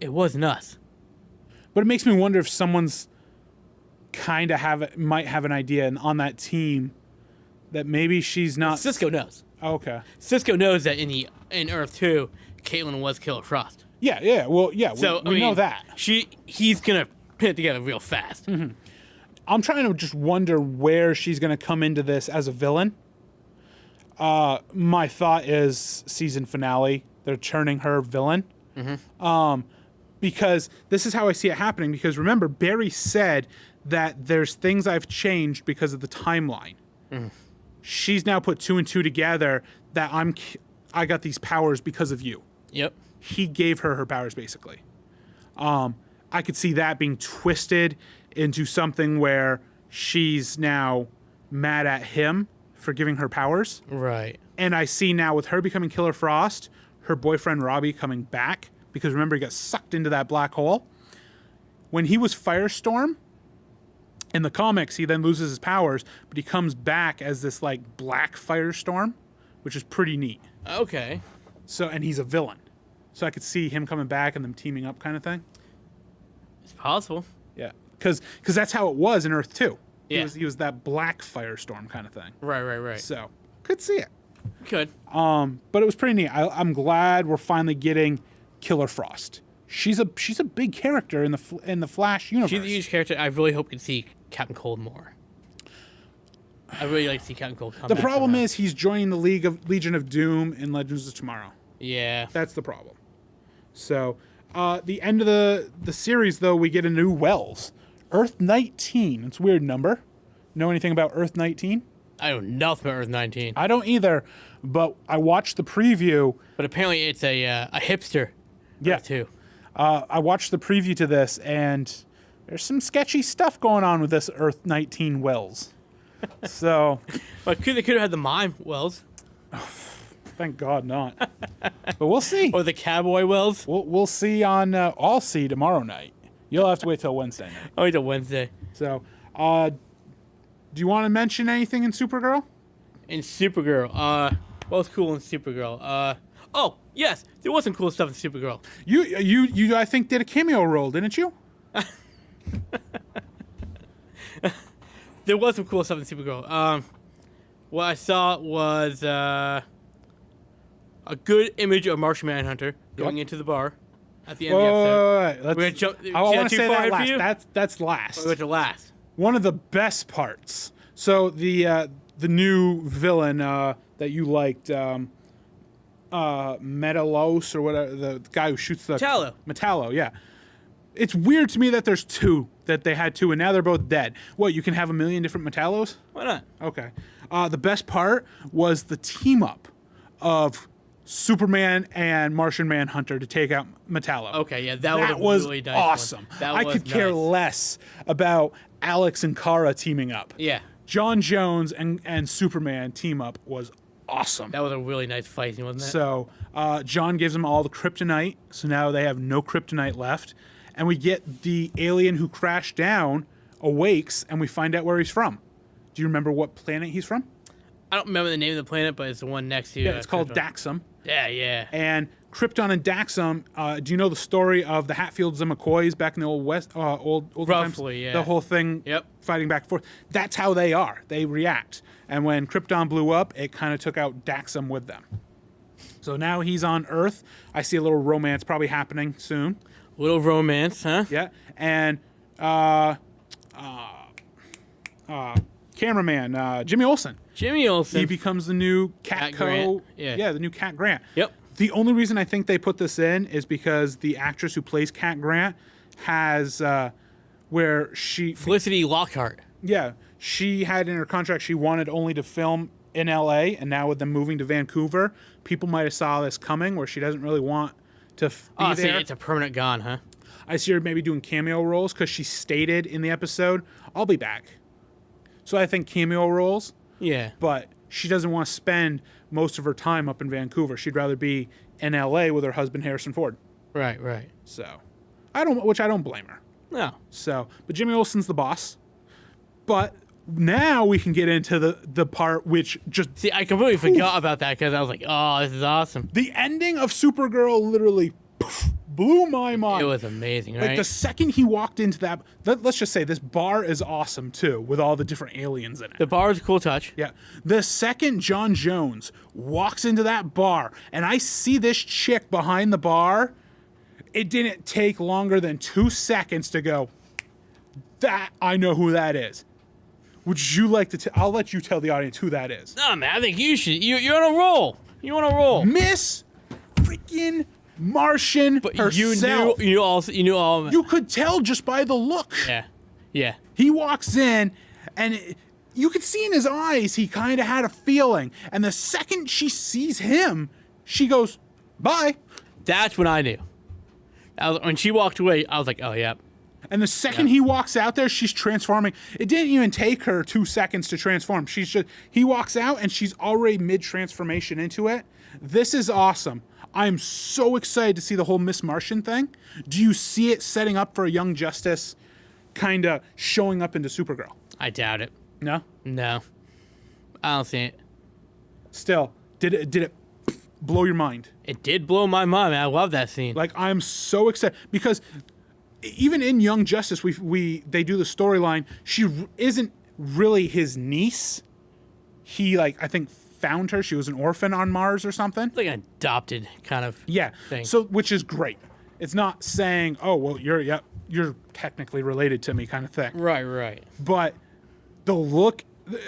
It wasn't us. But it makes me wonder if someone's might have an idea and on that team that maybe she's not. Cisco knows. Okay. Cisco knows that in Earth 2, Caitlin was Killer Frost. Yeah. Well, yeah. So we know that. He's gonna pin it together real fast. Mm-hmm. I'm trying to just wonder where she's gonna come into this as a villain. My thought is season finale. They're turning her villain. Mm-hmm. Because this is how I see it happening. Because remember, Barry said that there's things I've changed because of the timeline. Mm. She's now put 2 and 2 together that I got these powers because of you. Yep. He gave her powers, basically. I could see that being twisted into something where she's now mad at him for giving her powers. Right. And I see now with her becoming Killer Frost, her boyfriend Robbie coming back, because remember, he got sucked into that black hole. When he was Firestorm, in the comics, he then loses his powers, but he comes back as this like black Firestorm, which is pretty neat. Okay. And he's a villain. So I could see him coming back and them teaming up kind of thing. It's possible. Yeah. Because that's how it was in Earth 2. Yeah. He was that black Firestorm kind of thing. Right. So, could see it. Could. But it was pretty neat. I'm glad we're finally getting Killer Frost. She's a big character in the Flash universe. She's a huge character. I really hope we can see Captain Cold more. I really like to see Captain Cold come The back problem somehow. is he's joining the Legion of Doom in Legends of Tomorrow. Yeah. That's the problem. So, the end of the series, though, we get a new Wells. Earth 19. It's a weird number. Know anything about Earth 19? I don't know nothing about Earth 19. I don't either, but I watched the preview. But apparently it's a hipster. Yeah. Earth 2. I watched the preview to this, and there's some sketchy stuff going on with this Earth 19 Wells. So. But they could have had the mime Wells. Thank God not. But we'll see. Or the cowboy Wells. We'll see on. I'll see tomorrow night. You'll have to wait till Wednesday night. Oh, till Wednesday. So, do you want to mention anything in Supergirl? In Supergirl, what was cool in Supergirl? Oh yes, there was some cool stuff in Supergirl. You I think did a cameo role, didn't you? There was some cool stuff in Supergirl. What I saw was a good image of Martian Manhunter going into the bar at the end of the episode. Wait. I want to say that last. That's last. We're going to last. One of the best parts. So the new villain that you liked, Metalos or whatever, the guy who shoots the Metallo, yeah. It's weird to me that there's two, that they had two, and now they're both dead. What, you can have a million different Metallos? Why not? Okay. The best part was the team up of Superman and Martian Manhunter to take out Metallo. Okay, yeah, that was really nice awesome. I could care less about Alex and Kara teaming up. Yeah. John Jones and Superman team up was awesome. That was a really nice fight, wasn't it? So John gives them all the kryptonite, so now they have no kryptonite left. And we get the alien who crashed down awakes, and we find out where he's from. Do you remember what planet he's from? I don't remember the name of the planet, but it's the one next to... Yeah, it's called Daxam. Yeah. And Krypton and Daxam, do you know the story of the Hatfields and McCoys back in the old West, old Roughly, times? yeah. The whole thing, fighting back and forth. That's how they are. They react. And when Krypton blew up, it kind of took out Daxam with them. So now he's on Earth. I see a little romance probably happening soon. Little romance, huh? Yeah. And cameraman, Jimmy Olsen. He becomes the new Cat Grant. The new Cat Grant. Yep. The only reason I think they put this in is because the actress who plays Cat Grant has where she... Felicity Lockhart. Yeah. She had in her contract she wanted only to film in L.A., and now with them moving to Vancouver, people might have saw this coming where she doesn't really want to be there. So it's a permanent gone, huh? I see her maybe doing cameo roles because she stated in the episode, I'll be back. So I think cameo roles. Yeah. But she doesn't want to spend most of her time up in Vancouver. She'd rather be in L.A. with her husband, Harrison Ford. Right. So, I don't blame her. No. So, but Jimmy Olsen's the boss. But now we can get into the part which just... See, I completely forgot about that because I was like, oh, this is awesome. The ending of Supergirl literally blew my mind. It was amazing, right? Like the second he walked into that... Let's just say this bar is awesome, too, with all the different aliens in it. The bar is a cool touch. Yeah. The second John Jones walks into that bar, and I see this chick behind the bar, it didn't take longer than 2 seconds to go, that, I know who that is. Would you like to... I'll let you tell the audience who that is. No, man, I think you should. You're on a roll. You're on a roll. Miss freaking Martian herself. You knew all. You could tell just by the look. Yeah. He walks in, and you could see in his eyes he kind of had a feeling. And the second she sees him, she goes, bye. That's when I knew. When she walked away, I was like, oh, yeah. And the second he walks out there, she's transforming. It didn't even take her 2 seconds to transform. He walks out, and she's already mid-transformation into it. This is awesome. I'm so excited to see the whole Miss Martian thing. Do you see it setting up for a Young Justice kind of showing up into Supergirl? I doubt it. No? No. I don't see it. Still, did it blow your mind? It did blow my mind, man. I love that scene. Like, I'm so excited because even in Young Justice, they do the storyline. She isn't really his niece. He, I think, found her. She was an orphan on Mars or something. It's like an adopted kind of thing. So, which is great. It's not saying, oh, well, you're technically related to me kind of thing. Right. But the look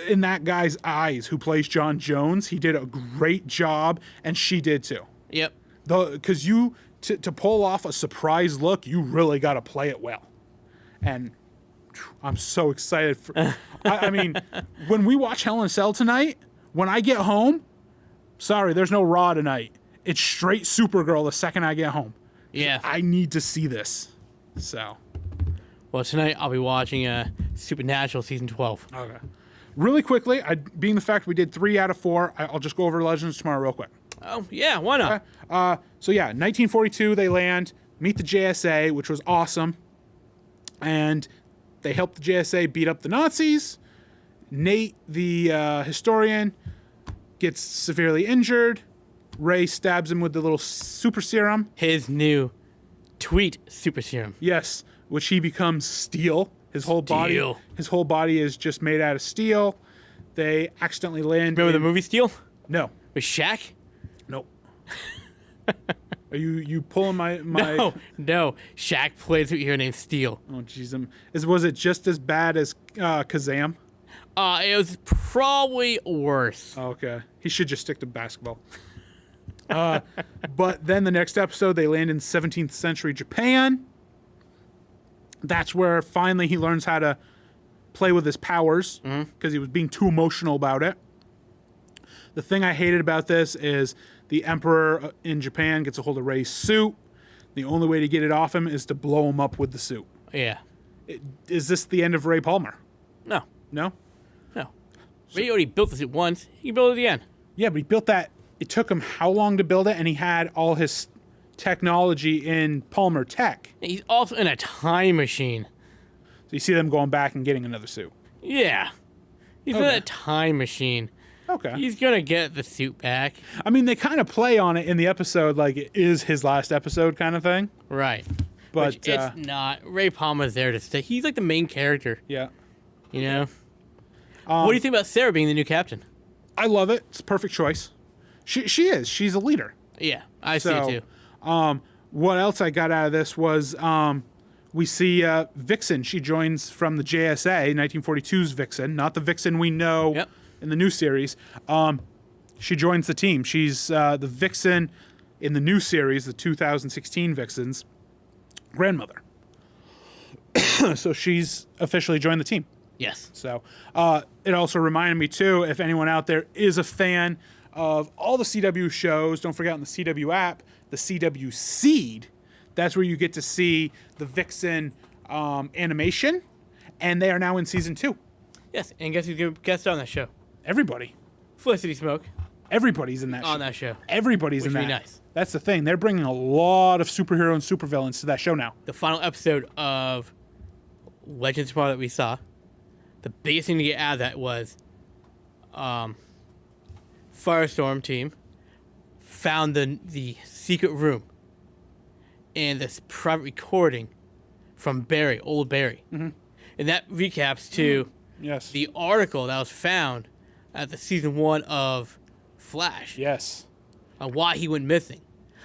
in that guy's eyes who plays John Jones, he did a great job, and she did too. Yep. Because to pull off a surprise look, you really got to play it well. And I'm so excited. I mean, when we watch Hell in a Cell tonight, when I get home, sorry, there's no Raw tonight. It's straight Supergirl the second I get home. Yeah. I need to see this. So. Well, tonight I'll be watching Supernatural Season 12. Okay. Really quickly, being the fact we did 3 out of 4, I'll just go over Legends tomorrow real quick. Oh, yeah, why not? Okay. 1942, they land, meet the JSA, which was awesome. And they help the JSA beat up the Nazis. Nate, the historian, gets severely injured. Ray stabs him with the little super serum. His new tweet super serum. Yes, which he becomes steel. His whole body is just made out of steel. They accidentally land. Remember the movie Steel? No. With Shaq? Nope. Are you pulling my? No. Shaq plays a hero named Steel. Oh jeez, was it just as bad as Kazam? It was probably worse. Oh, okay, he should just stick to basketball. But then the next episode, they land in 17th century Japan. That's where finally he learns how to play with his powers because he was being too emotional about it. The thing I hated about this is the emperor in Japan gets a hold of Ray's suit. The only way to get it off him is to blow him up with the suit. Yeah. Is this the end of Ray Palmer? No. No? No. Ray already built the suit once. He can build it again. Yeah, but he built that. It took him how long to build it? And he had all his technology in Palmer Tech. And he's also in a time machine. So you see them going back and getting another suit. Yeah. He's in a time machine. Okay. He's going to get the suit back. I mean, they kind of play on it in the episode like it is his last episode kind of thing. Right. But Which it's not. Ray Palmer's there to stay. He's like the main character. Yeah. You know? What do you think about Sarah being the new captain? I love it. It's a perfect choice. She is. She's a leader. Yeah, I see it too. What else I got out of this was we see Vixen. She joins from the JSA, 1942's Vixen, not the Vixen we know in the new series. She joins the team. She's the Vixen in the new series, the 2016 Vixen's grandmother. So she's officially joined the team. Yes. So it also reminded me, too, if anyone out there is a fan of all the CW shows, don't forget on the CW app, the CW Seed, that's where you get to see the Vixen animation, and they are now in season 2. Yes, and guess who's going to guest on that show? Everybody. Felicity Smoke. Everybody's in that show. On that show. Everybody's in that. Which would be nice. That's the thing. They're bringing a lot of superhero and supervillains to that show now. The final episode of Legends of Tomorrow that we saw, the biggest thing to get out of that was Firestorm team found the secret room and this private recording from Barry, old Barry. Mm-hmm. And that recaps to the article that was found at the season 1 of Flash. Yes. On why he went missing.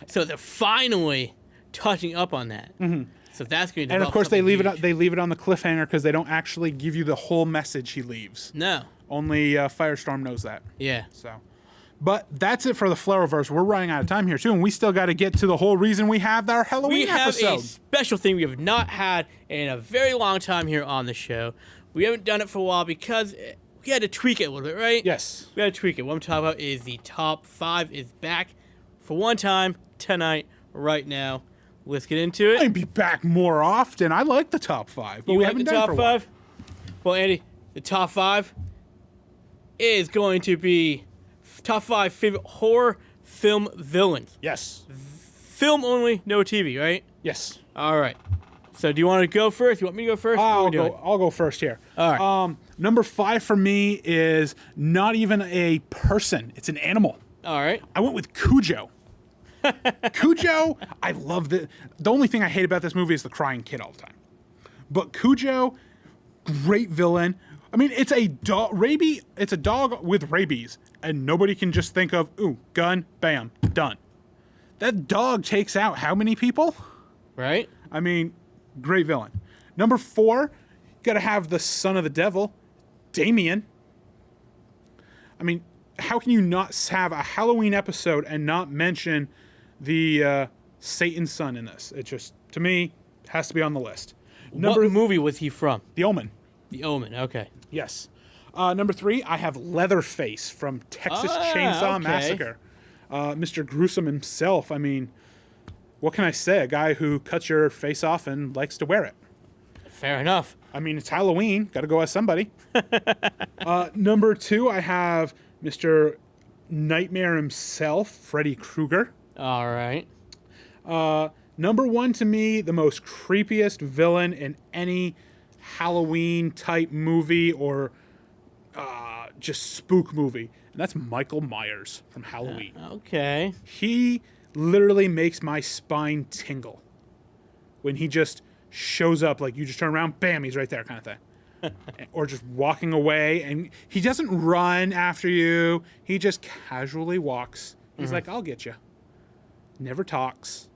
So they're finally touching up on that. Mm-hmm. So that's going to. And of course they leave it. They leave it on the cliffhanger because they don't actually give you the whole message he leaves. No. Only Firestorm knows that. Yeah. So, but that's it for the Flareverse. We're running out of time here too, and we still got to get to the whole reason we have our Halloween episode. We have a special thing we have not had in a very long time here on the show. We haven't done it for a while because we had to tweak it a little bit, right? Yes. We had to tweak it. What I'm talking about is the top 5 is back for one time tonight, right now. Let's get into it. I'd be back more often. I like the top 5, but you we like haven't the done top it for 5? Well, Andy, the top 5 is going to be top 5 favorite horror film villains. Yes. Film only, no TV, right? Yes. All right. So do you want to go first? You want me to go first? I'll go first here. All right. Number 5 for me is not even a person. It's an animal. All right. I went with Cujo. Cujo, I love the only thing I hate about this movie is the crying kid all the time. But Cujo, great villain. I mean, it's a dog. It's a dog with rabies, and nobody can just think of gun, bam, done. That dog takes out how many people? Right. I mean, great villain. Number 4, got to have the son of the devil, Damien. I mean, how can you not have a Halloween episode and not mention the Satan's son in this? It just, to me, has to be on the list. What movie was he from? The Omen. The Omen, okay. Yes. Number 3, I have Leatherface from Texas Chainsaw Massacre. Mr. Gruesome himself. I mean, what can I say? A guy who cuts your face off and likes to wear it. Fair enough. I mean, it's Halloween. Got to go as somebody. Number 2, I have Mr. Nightmare himself, Freddy Krueger. All right. Number 1 to me, the most creepiest villain in any Halloween type movie or just spook movie. And that's Michael Myers from Halloween. Okay. He literally makes my spine tingle when he just shows up. Like, you just turn around, bam, he's right there kind of thing. Or just walking away, and he doesn't run after you. He just casually walks. He's like, I'll get you. Never talks.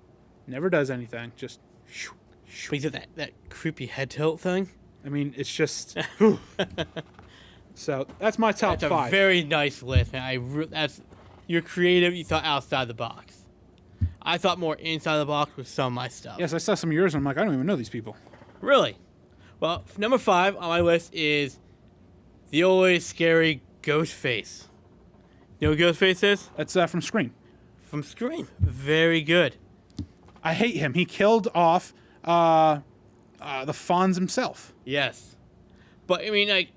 Never does anything. Just shoo, shoo. But he's got that creepy head tilt thing. I mean, it's just... So, that's my top 5. That's a very nice list, man. You're creative. You thought outside the box. I thought more inside the box with some of my stuff. Yes, I saw some of yours, and I'm like, I don't even know these people. Really? Well, number 5 on my list is the always scary Ghostface. You know what Ghostface is? That's from Scream. From Scream. Very good. I hate him. He killed off the Fonz himself. Yes. But, I mean, like,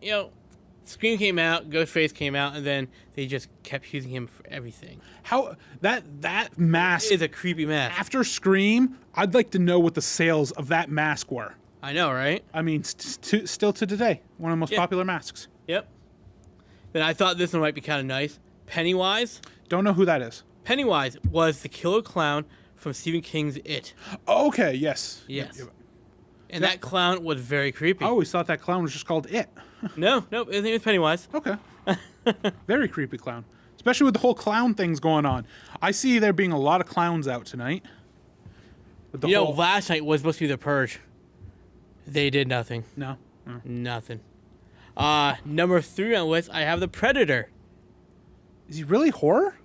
Scream came out, Ghostface came out, and then they just kept using him for everything. How that mask is a creepy mask. After Scream, I'd like to know what the sales of that mask were. I know, right? I mean, still to today, one of the most popular masks. Yep. Then I thought this one might be kind of nice. Pennywise. Don't know who that is. Pennywise was the killer clown from Stephen King's It. Oh, okay, yes. Yes. And that clown was very creepy. I always thought that clown was just called It. No, his name is Pennywise. Okay. Very creepy clown. Especially with the whole clown things going on. I see there being a lot of clowns out tonight. Last night was supposed to be The Purge. They did nothing. No. Nothing. Number 3 on the list, I have The Predator. Is he really horror?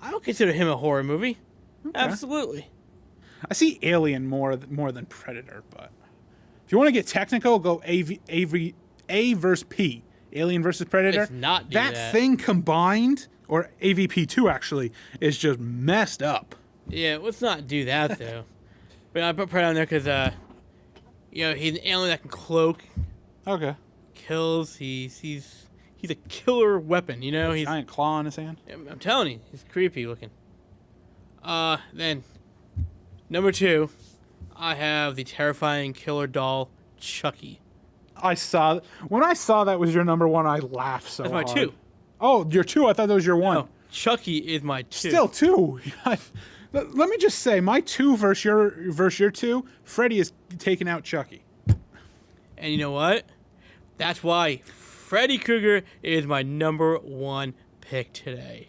I don't consider him a horror movie. Okay. Absolutely. I see Alien more than Predator, but if you want to get technical, go A versus P. Alien versus Predator. Let's not do that. That thing combined, or AVP2 actually, is just messed up. Yeah, let's not do that though. But I put Predator on there because, he's an alien that can cloak. Okay. Kills. He's a killer weapon. He's giant claw in his hand. I'm telling you, he's creepy looking. Then number 2, I have the terrifying killer doll Chucky. When I saw that was your number 1, I laughed so hard. That's my 2. Oh, your 2? I thought that was your 1. No, Chucky is my 2. Still 2. Let me just say, my 2 versus your 2, Freddy is taking out Chucky. And you know what? That's why Freddy Krueger is my number 1 pick today.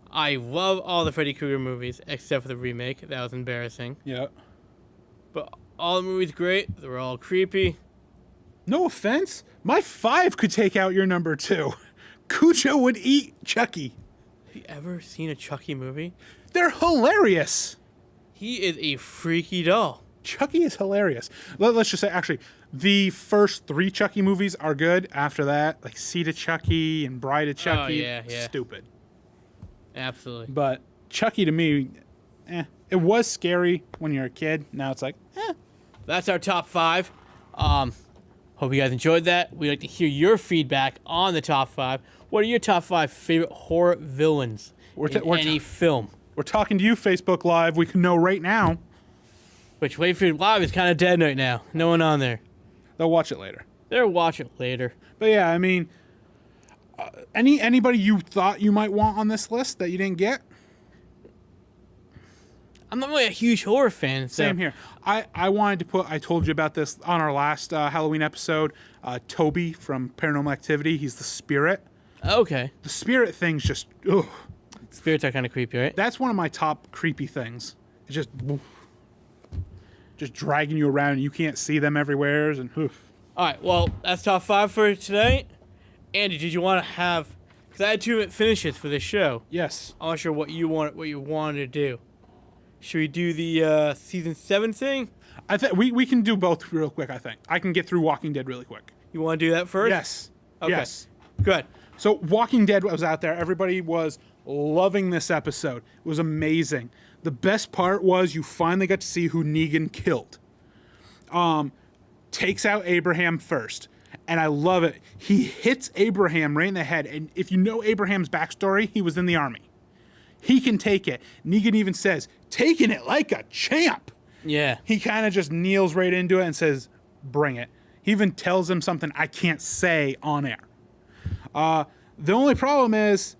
I love all the Freddy Krueger movies except for the remake. That was embarrassing. Yeah. But all the movies great. They were all creepy. No offense. My 5 could take out your number 2. Cujo would eat Chucky. Have you ever seen a Chucky movie? They're hilarious. He is a freaky doll. Chucky is hilarious. Let's just say, actually, the first 3 Chucky movies are good. After that, like Seed of Chucky and Bride of Chucky, stupid. Absolutely. But Chucky to me, it was scary when you're a kid. Now it's like, That's our top 5. Hope you guys enjoyed that. We'd like to hear your feedback on the top 5. What are your top 5 favorite horror villains in any film? We're talking to you, Facebook Live. We can know right now. Which Wayfield Live is kind of dead right now. No one on there. They'll watch it later. They'll watch it later. But yeah, I mean, anybody you thought you might want on this list that you didn't get? I'm not really a huge horror fan. So. Same here. I wanted to put, I told you about this on our last Halloween episode, Toby from Paranormal Activity. He's the spirit. Okay. The spirit thing's just, ugh. Spirits are kind of creepy, right? That's one of my top creepy things. It's just dragging you around and you can't see them everywhere. And oof. All right, well, that's top 5 for today. Andy, did you want to have, because I had 2 finishes for this show. Yes. I'm not sure what you wanted to do. Should we do the season 7 thing? I think we can do both real quick, I think. I can get through Walking Dead really quick. You want to do that first? Yes. Okay. Yes. Good. So Walking Dead was out there. Everybody was loving this episode. It was amazing. The best part was you finally got to see who Negan killed. Takes out Abraham first. And I love it. He hits Abraham right in the head. And if you know Abraham's backstory, he was in the army. He can take it. Negan even says, taking it like a champ. Yeah. He kind of just kneels right into it and says, bring it. He even tells him something I can't say on air. The only problem is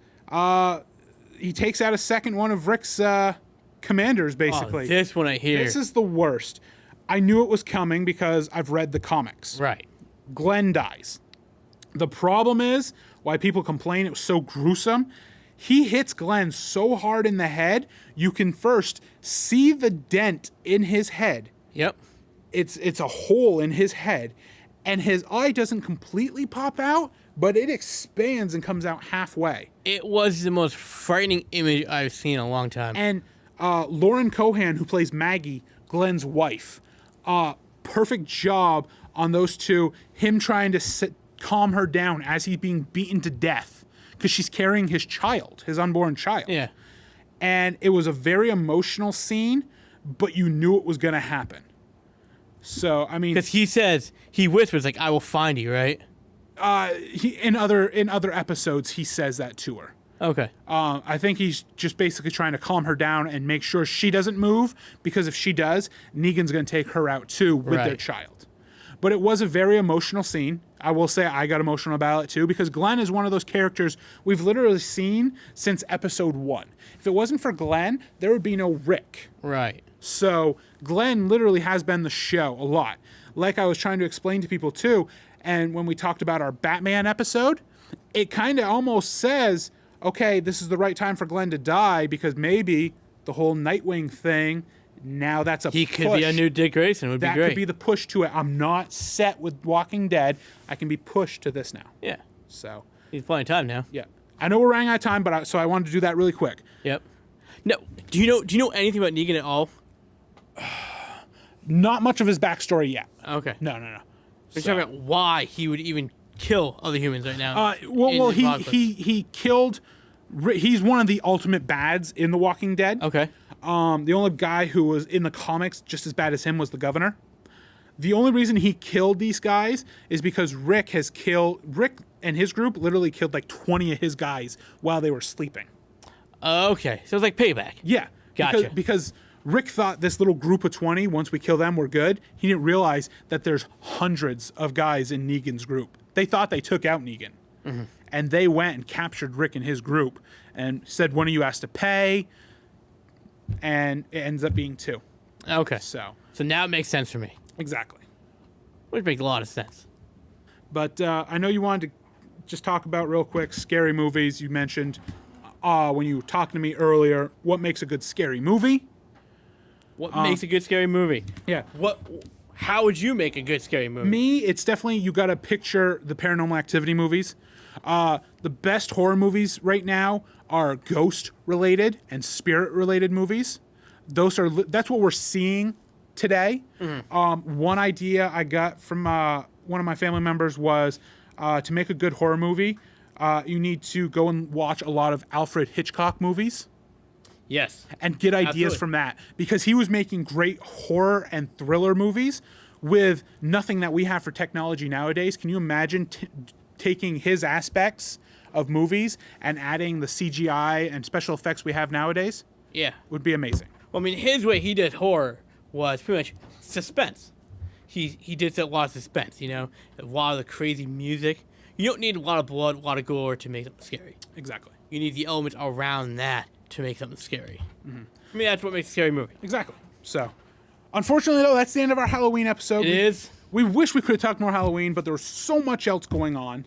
he takes out a second one of Rick's commanders, basically. Oh, this one I hear. This is the worst. I knew it was coming because I've read the comics. Right. Glenn dies. The problem is, why people complain it was so gruesome, he hits Glenn so hard in the head, you can first see the dent in his head. Yep. It's a hole in his head, and his eye doesn't completely pop out, but it expands and comes out halfway. It was the most frightening image I've seen in a long time. And Lauren Cohan, who plays Maggie, Glenn's wife, perfect job on those two. Him trying to calm her down as he's being beaten to death because she's carrying his child, his unborn child. Yeah. And it was a very emotional scene, but you knew it was going to happen. So, I mean... Because he whispers, like, I will find you, right? In other episodes, he says that to her. Okay. I think he's just basically trying to calm her down and make sure she doesn't move, because if she does, Negan's going to take her out too with their child. But it was a very emotional scene. I will say I got emotional about it too, because Glenn is one of those characters we've literally seen since episode 1. If it wasn't for Glenn, there would be no Rick. Right. So Glenn literally has been the show a lot. Like I was trying to explain to people too, and when we talked about our Batman episode, it kind of almost says, okay, this is the right time for Glenn to die, because maybe the whole Nightwing thing, now that's a push. He could be a new Dick Grayson. Would be great. That could be the push to it. I'm not set with Walking Dead. I can be pushed to this now. Yeah. So. He's plenty of time now. Yeah. I know we're running out of time, but so I wanted to do that really quick. Yep. No. Do you know anything about Negan at all? Not much of his backstory yet. Okay. No. We're talking about why he would even kill other humans right now. He killed. He's one of the ultimate bads in The Walking Dead. Okay. The only guy who was in the comics just as bad as him was the governor. The only reason he killed these guys is because Rick and his group literally killed like 20 of his guys while they were sleeping. Okay. So it's like payback. Yeah. Gotcha. Because Rick thought this little group of 20, once we kill them, we're good. He didn't realize that there's hundreds of guys in Negan's group. They thought they took out Negan. Mm-hmm. And they went and captured Rick and his group and said, one of you has to pay. And it ends up being 2. Okay. So now it makes sense for me. Exactly. Which makes a lot of sense. But I know you wanted to just talk about real quick scary movies. You mentioned when you were talking to me earlier, what makes a good scary movie? What makes a good scary movie? Yeah. How would you make a good scary movie? Me, it's definitely, you got to picture the Paranormal Activity movies. The best horror movies right now are ghost-related and spirit-related movies. That's what we're seeing today. Mm-hmm. One idea I got from one of my family members was to make a good horror movie, you need to go and watch a lot of Alfred Hitchcock movies. Yes. And get ideas from that. Because he was making great horror and thriller movies with nothing that we have for technology nowadays. Can you imagine taking his aspects of movies and adding the CGI and special effects we have nowadays? Yeah. Would be amazing. Well, I mean, his way he did horror was pretty much suspense. He did a lot of suspense, a lot of the crazy music. You don't need a lot of blood, a lot of gore to make something scary. Exactly. You need the elements around that to make something scary. Mm-hmm. I mean, that's what makes a scary movie. Exactly. So, unfortunately, though, that's the end of our Halloween episode. It is. We wish we could have talked more Halloween, but there was so much else going on.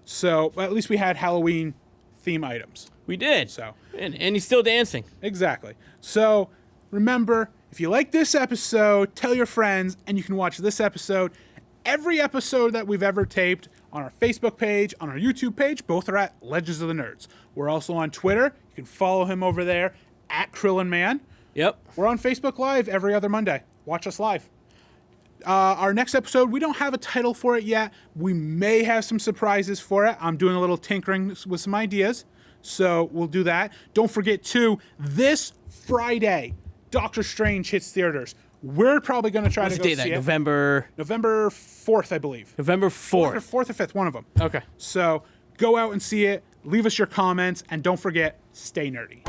So, at least we had Halloween theme items. We did. So, and he's still dancing. Exactly. So, remember, if you like this episode, tell your friends, and you can watch this episode, every episode that we've ever taped, on our Facebook page, on our YouTube page. Both are at Legends of the Nerds. We're also on Twitter. You can follow him over there at KrillinMan. Yep. We're on Facebook Live every other Monday. Watch us live. Our next episode, we don't have a title for it yet. We may have some surprises for it. I'm doing a little tinkering with some ideas. So we'll do that. Don't forget, too, this Friday, Doctor Strange hits theaters. We're probably going to try to go see it. November 4th, I believe. November 4th. 4th or 5th, one of them. Okay. So go out and see it. Leave us your comments. And don't forget, stay nerdy.